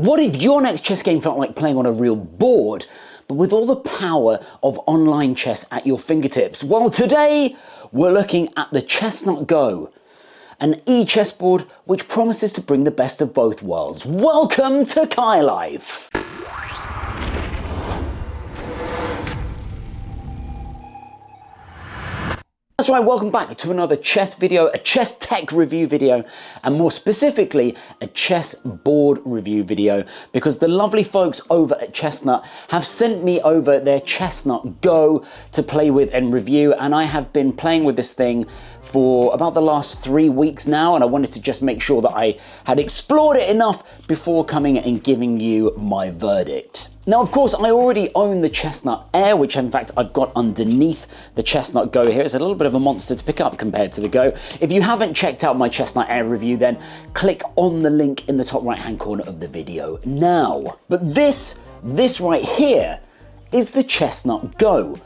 What if your next chess game felt like playing on a real board, but with all the power of online chess at your fingertips? Well, today we're looking at the Chessnut Go, an e-chessboard which promises to bring the best of both worlds. Welcome to Kai Life! That's right, welcome back to another chess video, a chess tech review video, and more specifically, a chessboard review video, because the lovely folks over at Chessnut have sent me over their Chessnut Go to play with and review, and I have been playing with this thing for about the last 3 weeks now, and I wanted to just make sure that I had explored it enough before coming and giving you my verdict. Now, of course, I already own the Chessnut Air, which in fact I've got underneath the Chessnut Go here. It's a little bit of a monster to pick up compared to the Go. If you haven't checked out my Chessnut Air review, then click on the link in the top right-hand corner of the video now. But this right here is the Chessnut Go,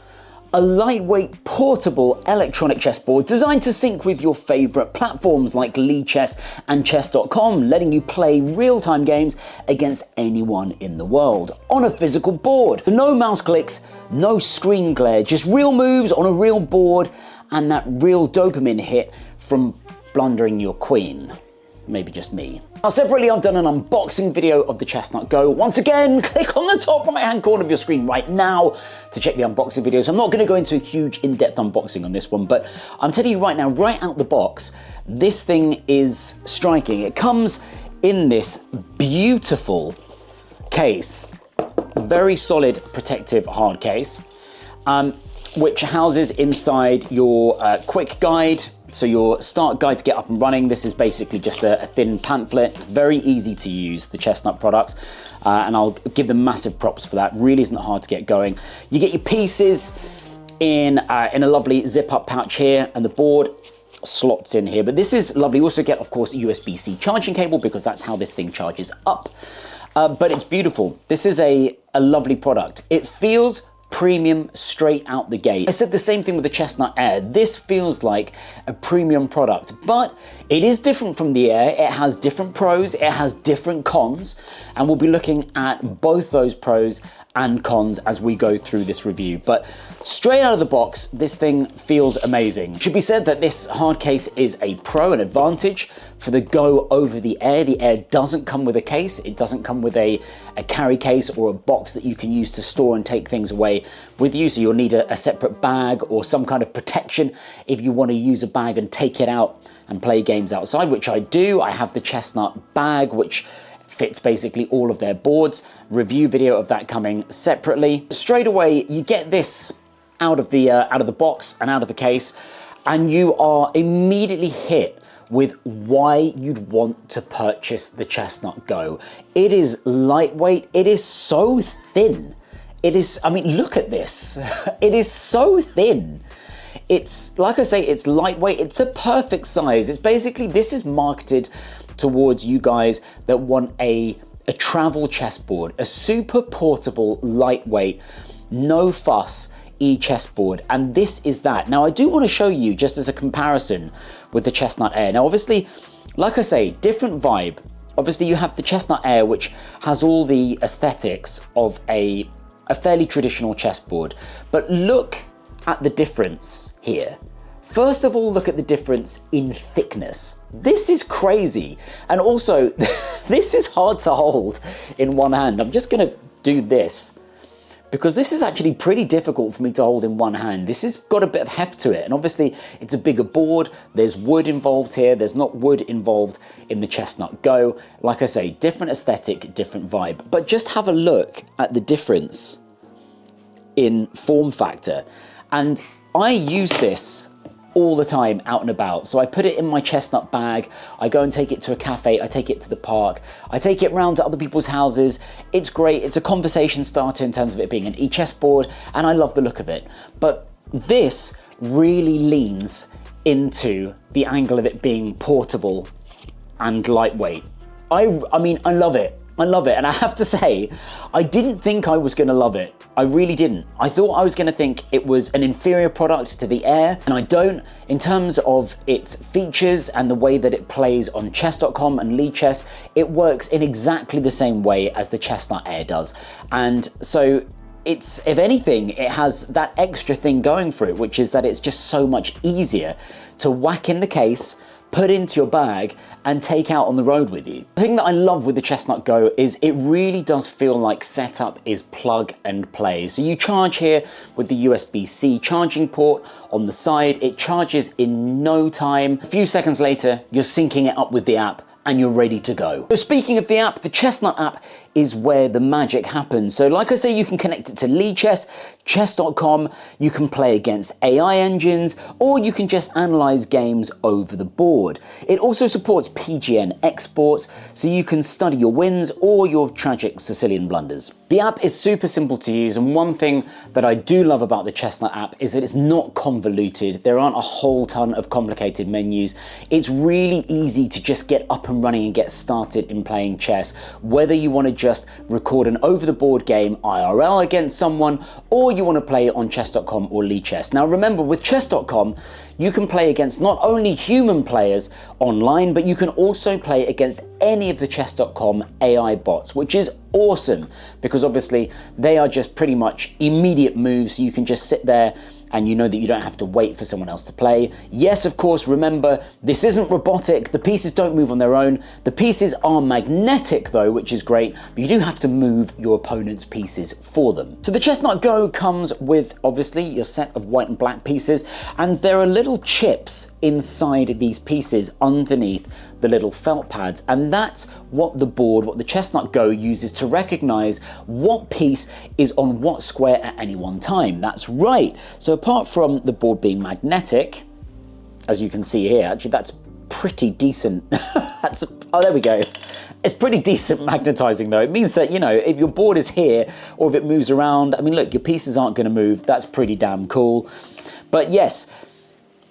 a lightweight, portable electronic chessboard designed to sync with your favorite platforms like Lichess and chess.com, letting you play real-time games against anyone in the world on a physical board. No mouse clicks, no screen glare, just real moves on a real board and that real dopamine hit from blundering your queen. Maybe just me. Now, separately, I've done an unboxing video of the Chessnut Go. Once again, click on the top right-hand corner of your screen right now to check the unboxing video. So I'm not going to go into a huge in-depth unboxing on this one, but I'm telling you right now, right out the box, this thing is striking. It comes in this beautiful case, very solid protective hard case, which houses inside your quick guide. So your start guide to get up and running. This is basically just a thin pamphlet, very easy to use, the Chessnut products, and I'll give them massive props for that. Really isn't hard to get going. You get your pieces in a lovely zip-up pouch here, and the board slots in here. But this is lovely. You also get, of course, a USB-C charging cable because that's how this thing charges up. But it's beautiful. This is a lovely product. It feels premium straight out the gate. I said the same thing with the Chessnut Air. This feels like a premium product, but it is different from the Air. It has different pros, it has different cons, and we'll be looking at both those pros and cons as we go through this review. But straight out of the box, this thing feels amazing. It should be said that this hard case is a pro, an advantage for the Go over the Air. The Air doesn't come with a case. It doesn't come with a carry case or a box that you can use to store and take things away with you. So you'll need a separate bag or some kind of protection if you want to use a bag and take it out and play games outside, which I do. I have the Chessnut bag, which fits basically all of their boards. Review video of that coming separately. Straight away, you get this out of the box and out of the case, and you are immediately hit with why you'd want to purchase the Chessnut Go. It is lightweight. It is so thin. It is, I mean, look at this. It is so thin. It's, like I say, it's lightweight. It's a perfect size. It's basically, this is marketed towards you guys that want a travel chessboard, a super portable, lightweight, no fuss e-chessboard, and this is that. Now, I do want to show you just as a comparison with the Chessnut Air. Now, obviously, like I say, different vibe. Obviously, you have the Chessnut Air, which has all the aesthetics of a fairly traditional chessboard, but look at the difference here. First of all, look at the difference in thickness. This is crazy. And also, this is hard to hold in one hand. I'm just gonna do this because this is actually pretty difficult for me to hold in one hand. This has got a bit of heft to it. And obviously, it's a bigger board. There's wood involved here. There's not wood involved in the Chessnut Go. Like I say, different aesthetic, different vibe. But just have a look at the difference in form factor. And I use this all the time out and about. So I put it in my Chessnut bag, I go and take it to a cafe, I take it to the park, I take it round to other people's houses. It's great, it's a conversation starter in terms of it being an e-chessboard, and I love the look of it. But this really leans into the angle of it being portable and lightweight. I mean, I love it. I love it, and I have to say, I didn't think I was going to love it. I really didn't. I thought I was going to think it was an inferior product to the Air, and I don't. In terms of its features and the way that it plays on chess.com and Lichess, it works in exactly the same way as the Chessnut Air does. And so it's, if anything, it has that extra thing going for it, which is that it's just so much easier to whack in the case, put into your bag, and take out on the road with you. The thing that I love with the Chessnut Go is it really does feel like setup is plug and play. So you charge here with the USB-C charging port on the side. It charges in no time. A few seconds later, you're syncing it up with the app and you're ready to go. So speaking of the app, the Chessnut app is where the magic happens. So like I say, you can connect it to Lichess, chess.com, you can play against AI engines, or you can just analyze games over the board. It also supports PGN exports, so you can study your wins or your tragic Sicilian blunders. The app is super simple to use, and one thing that I do love about the Chessnut app is that it's not convoluted. There aren't a whole ton of complicated menus. It's really easy to just get up and running and get started in playing chess, whether you want to just record an over-the-board game IRL against someone, or you want to play it on chess.com or Lichess. Now remember, with chess.com, you can play against not only human players online, but you can also play against any of the chess.com AI bots, which is awesome because obviously they are just pretty much immediate moves. So you can just sit there and you know that you don't have to wait for someone else to play. Yes, of course, remember, this isn't robotic. The pieces don't move on their own. The pieces are magnetic though, which is great, but you do have to move your opponent's pieces for them. So the Chessnut Go comes with, obviously, your set of white and black pieces, and there are little chips inside these pieces underneath the little felt pads, and that's what the Chessnut Go uses to recognize what piece is on what square at any one time. That's right. So apart from the board being magnetic, as you can see here, actually that's pretty decent. Oh, there we go. It's pretty decent magnetizing though. It means that, you know, if your board is here or if it moves around, I mean, look, your pieces aren't going to move. That's pretty damn cool. But yes,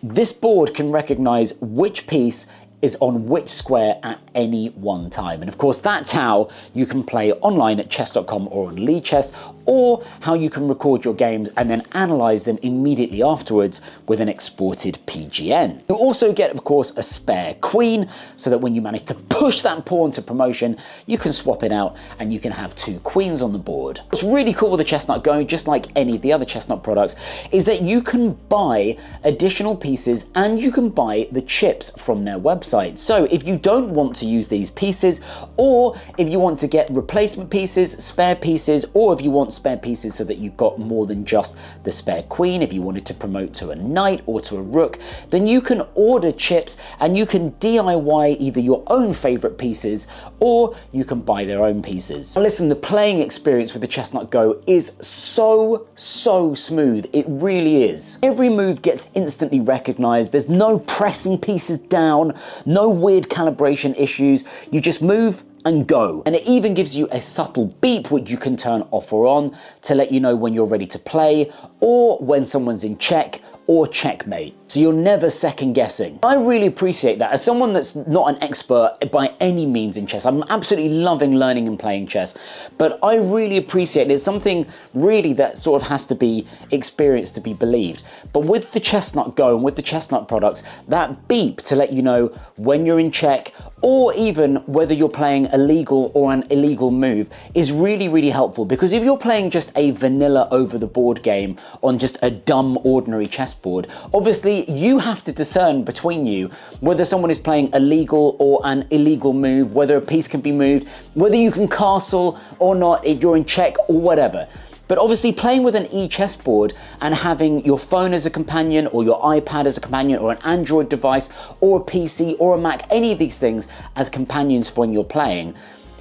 this board can recognize which piece is on which square at any one time. And of course, that's how you can play online at chess.com or on Lichess, or how you can record your games and then analyze them immediately afterwards with an exported PGN. You also get, of course, a spare queen, so that when you manage to push that pawn to promotion, you can swap it out and you can have two queens on the board. What's really cool with the Chessnut Go, just like any of the other Chessnut products, is that you can buy additional pieces and you can buy the chips from their website. So if you don't want to use these pieces, or if you want to get replacement pieces, spare pieces, or if you want spare pieces so that you've got more than just the spare queen, if you wanted to promote to a knight or to a rook, then you can order chips and you can DIY either your own favorite pieces or you can buy their own pieces. Now listen, the playing experience with the Chessnut Go is so smooth. It really is. Every move gets instantly recognized. There's no pressing pieces down, no weird calibration issues. You just move and go. And it even gives you a subtle beep which you can turn off or on to let you know when you're ready to play, or when someone's in check or checkmate. So you're never second guessing. I really appreciate that. As someone that's not an expert by any means in chess, I'm absolutely loving learning and playing chess, but I really appreciate it. It's something really that sort of has to be experienced to be believed. But with the Chessnut Go and with the Chessnut products, that beep to let you know when you're in check, or even whether you're playing a legal or an illegal move, is really helpful. Because if you're playing just a vanilla over the board game on just a dumb ordinary chessboard, obviously you have to discern between you whether someone is playing a legal or an illegal move, whether a piece can be moved, whether you can castle or not, if you're in check or whatever. But obviously playing with an e-chessboard and having your phone as a companion, or your iPad as a companion, or an Android device, or a PC, or a Mac, any of these things as companions for when you're playing,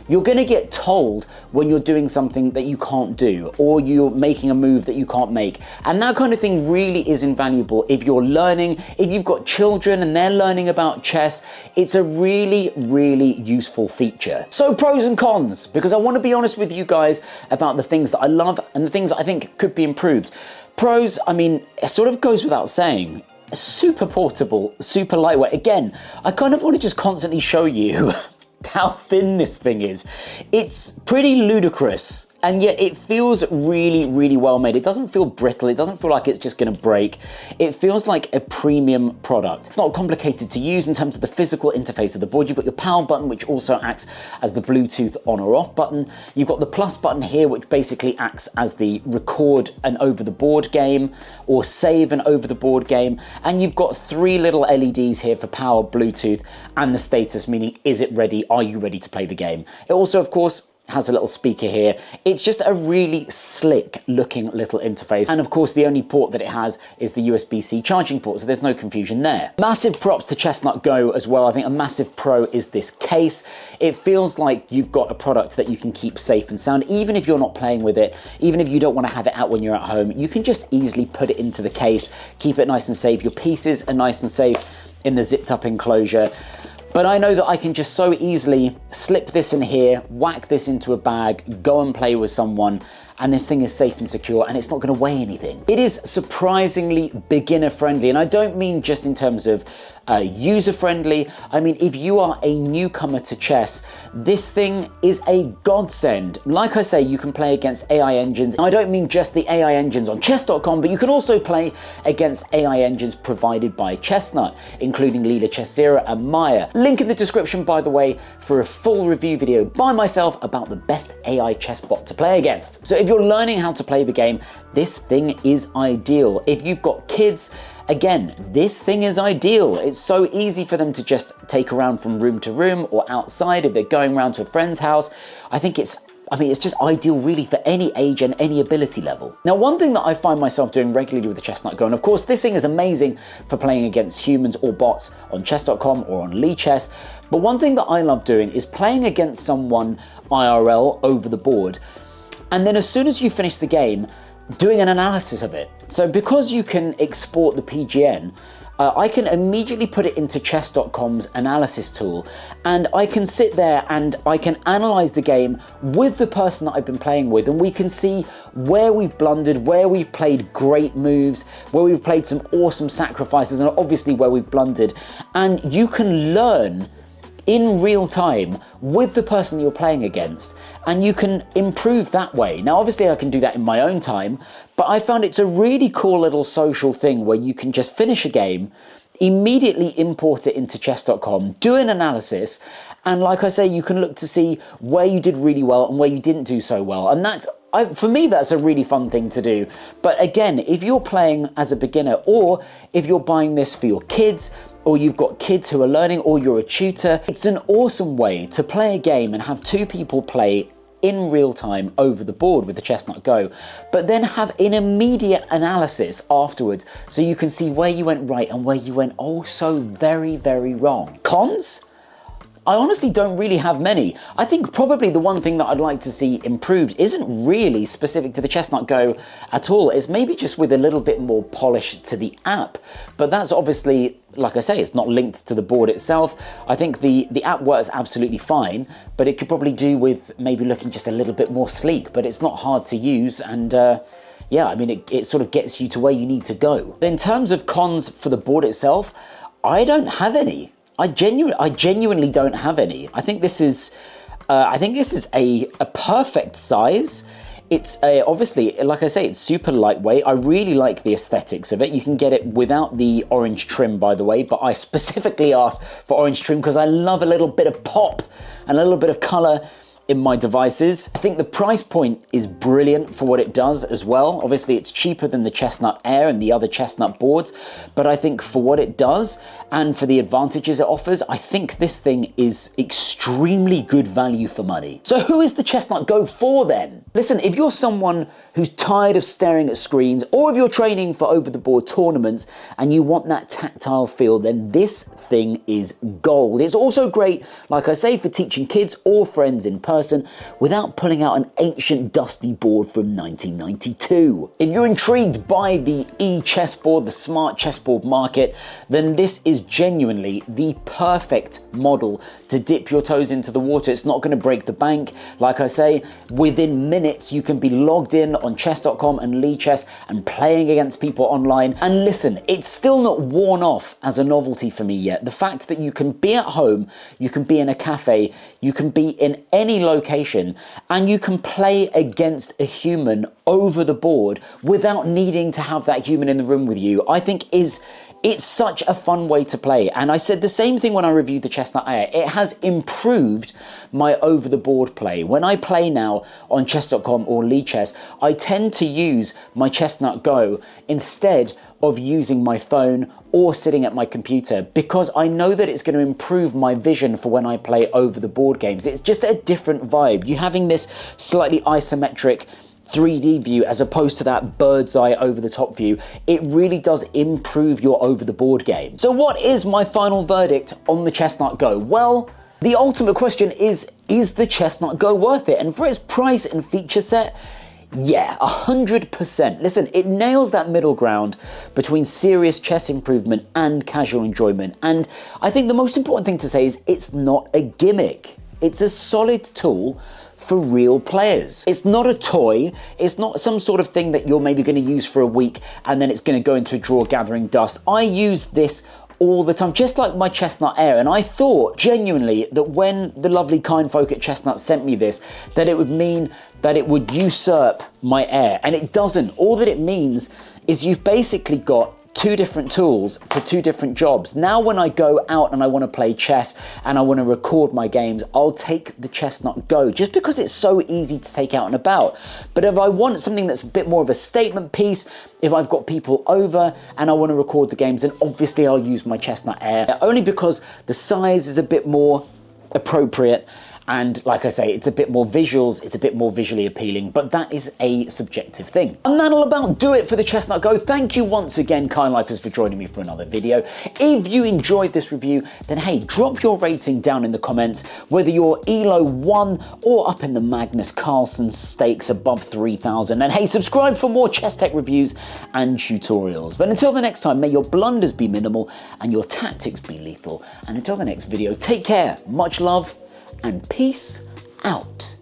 you're going to get told when you're doing something that you can't do, or you're making a move that you can't make. And that kind of thing really is invaluable if you're learning, if you've got children and they're learning about chess. It's a really useful feature. So pros and cons, because I want to be honest with you guys about the things that I love and the things that I think could be improved. Pros, I mean, it sort of goes without saying. Super portable, super lightweight. Again, I kind of want to just constantly show you how thin this thing is. It's pretty ludicrous. And yet it feels really, really well made. It doesn't feel brittle. It doesn't feel like it's just gonna break. It feels like a premium product. It's not complicated to use in terms of the physical interface of the board. You've got your power button, which also acts as the Bluetooth on or off button. You've got the plus button here, which basically acts as the record an over the board game or save an over the board game. And you've got 3 little LEDs here for power, Bluetooth, and the status, meaning is it ready? Are you ready to play the game? It also, of course, has a little speaker here. It's just a really slick looking little interface. And of course, the only port that it has is the USB-C charging port, so there's no confusion there. Massive props to Chessnut Go as well. I think a massive pro is this case. It feels like you've got a product that you can keep safe and sound, even if you're not playing with it, even if you don't want to have it out when you're at home, you can just easily put it into the case, keep it nice and safe. Your pieces are nice and safe in the zipped up enclosure. But I know that I can just so easily slip this in here, whack this into a bag, go and play with someone, and this thing is safe and secure, and it's not going to weigh anything. It is surprisingly beginner friendly, and I don't mean just in terms of user friendly. I mean, if you are a newcomer to chess, this thing is a godsend. Like I say, you can play against AI engines. I don't mean just the AI engines on chess.com, but you can also play against AI engines provided by Chessnut, including Lichess and Maya. Link in the description, by the way, for a full review video by myself about the best AI chess bot to play against. So if you're learning how to play the game, this thing is ideal. If you've got kids, again, this thing is ideal. It's so easy for them to just take around from room to room or outside if they're going around to a friend's house. I mean, it's just ideal really for any age and any ability level. Now, one thing that I find myself doing regularly with the Chessnut Go, and of course this thing is amazing for playing against humans or bots on chess.com or on Lichess, but one thing that I love doing is playing against someone IRL over the board, and then as soon as you finish the game, doing an analysis of it. So because you can export the PGN, I can immediately put it into chess.com's analysis tool, and I can sit there and I can analyze the game with the person that I've been playing with, and we can see where we've blundered, where we've played great moves, where we've played some awesome sacrifices, and obviously where we've blundered. And you can learn in real time with the person you're playing against, and you can improve that way. Now, obviously I can do that in my own time, but I found it's a really cool little social thing where you can just finish a game, immediately import it into chess.com, do an analysis, and like I say, you can look to see where you did really well and where you didn't do so well. And for me, that's a really fun thing to do. But again, if you're playing as a beginner, or if you're buying this for your kids, or you've got kids who are learning, or you're a tutor, it's an awesome way to play a game and have 2 people play in real time over the board with the Chessnut Go, but then have an immediate analysis afterwards so you can see where you went right and where you went oh so very, very wrong. Cons? I honestly don't really have many. I think probably the one thing that I'd like to see improved isn't really specific to the Chessnut Go at all. It's maybe just with a little bit more polish to the app. But that's obviously, like I say, it's not linked to the board itself. I think the app works absolutely fine, but it could probably do with maybe looking just a little bit more sleek, but it's not hard to use, and yeah, I mean, it sort of gets you to where you need to go. In terms of cons for the board itself, I don't have any. I genuinely don't have any. I think this is a perfect size. It's obviously, like I say, it's super lightweight. I really like the aesthetics of it. You can get it without the orange trim, by the way, but I specifically asked for orange trim because I love a little bit of pop and a little bit of color in my devices. I think the price point is brilliant for what it does as well. Obviously, it's cheaper than the Chessnut Air and the other Chessnut boards, but I think for what it does and for the advantages it offers, I think this thing is extremely good value for money. So who is the Chessnut Go for then? Listen, if you're someone who's tired of staring at screens, or if you're training for over-the-board tournaments and you want that tactile feel, then this thing is gold. It's also great, like I say, for teaching kids or friends in person. person without pulling out an ancient dusty board from 1992. If you're intrigued by the chessboard, the smart chessboard market, then this is genuinely the perfect model to dip your toes into the water. It's not going to break the bank. Like I say, within minutes you can be logged in on chess.com and Lichess and playing against people online. And listen, it's still not worn off as a novelty for me yet. The fact that you can be at home, you can be in a cafe, you can be in any location, and you can play against a human over the board without needing to have that human in the room with you, I think it's such a fun way to play. And I said the same thing when I reviewed the Chessnut Air. It has improved my over the board play. When I play now on chess.com or Lichess, I tend to use my Chessnut Go instead of using my phone or sitting at my computer, because I know that it's going to improve my vision for when I play over the board games. It's just a different vibe. You're having this slightly isometric 3D view as opposed to that bird's eye over the top view. It really does improve your over the board game. So what is my final verdict on the Chessnut Go? Well, the ultimate question is the Chessnut Go worth it? And for its price and feature set, yeah, 100%. Listen, it nails that middle ground between serious chess improvement and casual enjoyment. And I think the most important thing to say is it's not a gimmick. It's a solid tool for real players. It's not a toy. It's not some sort of thing that you're maybe going to use for a week and then it's going to go into a drawer gathering dust. I use this all the time, just like my Chessnut Air. And I thought genuinely that when the lovely kind folk at Chessnut sent me this, that it would mean that it would usurp my Air. And it doesn't. All that it means is you've basically got two different tools for two different jobs. Now when I go out and I want to play chess and I want to record my games, I'll take the Chessnut Go just because it's so easy to take out and about. But if I want something that's a bit more of a statement piece, if I've got people over and I want to record the games, then obviously I'll use my Chessnut Air, only because the size is a bit more appropriate. And like I say, it's a bit more visuals, it's a bit more visually appealing, but that is a subjective thing. And that'll about do it for the Chessnut Go. Thank you once again, kind lifers, for joining me for another video. If you enjoyed this review, then hey, drop your rating down in the comments, whether you're ELO 1 or up in the Magnus Carlsen stakes above 3,000. And hey, subscribe for more chess tech reviews and tutorials. But until the next time, may your blunders be minimal and your tactics be lethal. And until the next video, take care, much love, and peace out.